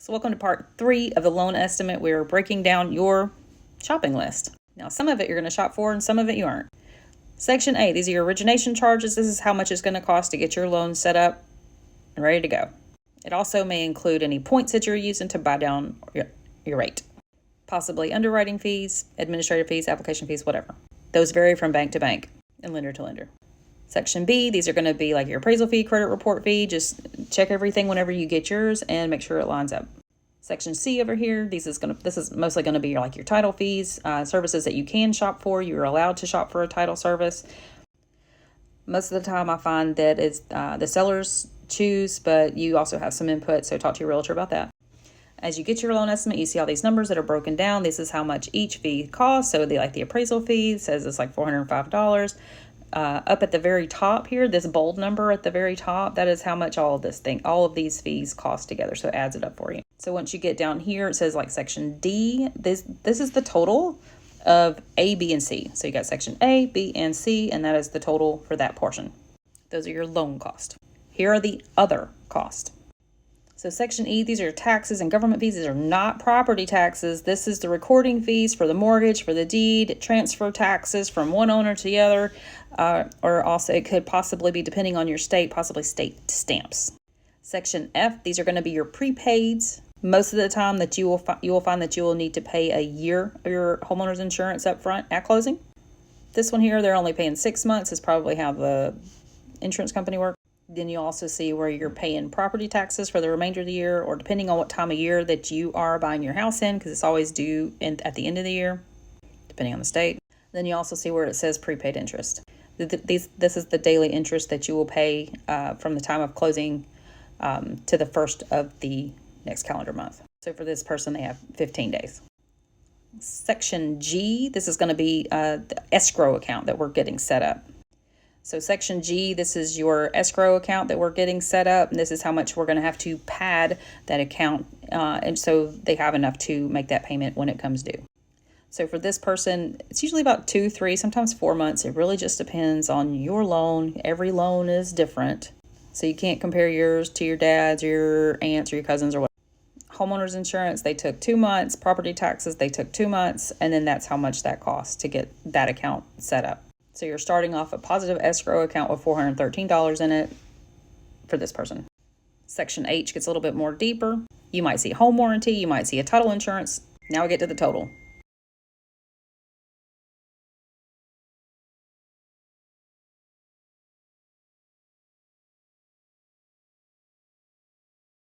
So welcome to part 3 of the loan estimate. We're breaking down your shopping list. Now, some of it you're going to shop for and some of it you aren't. Section A, these are your origination charges. This is how much it's going to cost to get your loan set up and ready to go. It also may include any points that you're using to buy down your rate. Possibly underwriting fees, administrative fees, application fees, whatever. Those vary from bank to bank and lender to lender. Section B, these are going to be like your appraisal fee, credit report fee. Just check everything whenever you get yours and make sure it lines up. Section C over here, this is mostly going to be like your title fees, services that you can shop for. You're allowed to shop for a title service. Most of the time I find that it's the sellers choose, but you also have some input, so talk to your realtor about that. As you get your loan estimate, you see all these numbers that are broken down. This is how much each fee costs. So the appraisal fee says it's like $405. Up at the very top here, this bold number at the very top, that is how much all of these fees cost together. So it adds it up for you. So once you get down here, it says like section D, this is the total of A, B, and C. So you got section A, B, and C, and that is the total for that portion. Those are your loan costs. Here are the other costs. So section E, these are taxes and government fees. These are not property taxes. This is the recording fees for the mortgage, for the deed, transfer taxes from one owner to the other, or also it could possibly be, depending on your state, possibly state stamps. Section F, these are going to be your prepaids. Most of the time that you will find that you will need to pay a year of your homeowner's insurance up front at closing. This one here, they're only paying 6 months, is probably how the insurance company works. Then you also see where you're paying property taxes for the remainder of the year, or depending on what time of year that you are buying your house in, because it's always due at the end of the year, depending on the state. Then you also see where it says prepaid interest. This is the daily interest that you will pay from the time of closing to the first of the next calendar month. So for this person, they have 15 days. Section G, this is going to be the escrow account that we're getting set up. So section G, this is your escrow account that we're getting set up, and this is how much we're going to have to pad that account, and so they have enough to make that payment when it comes due. So for this person, it's usually about 2, 3, sometimes 4 months. It really just depends on your loan. Every loan is different, so you can't compare yours to your dad's, or your aunt's, or your cousin's, or what. Homeowners insurance, they took 2 months. Property taxes, they took 2 months, and then that's how much that costs to get that account set up. So you're starting off a positive escrow account with $413 in it for this person. Section H gets a little bit more deeper. You might see home warranty. You might see a title insurance. Now we get to the total.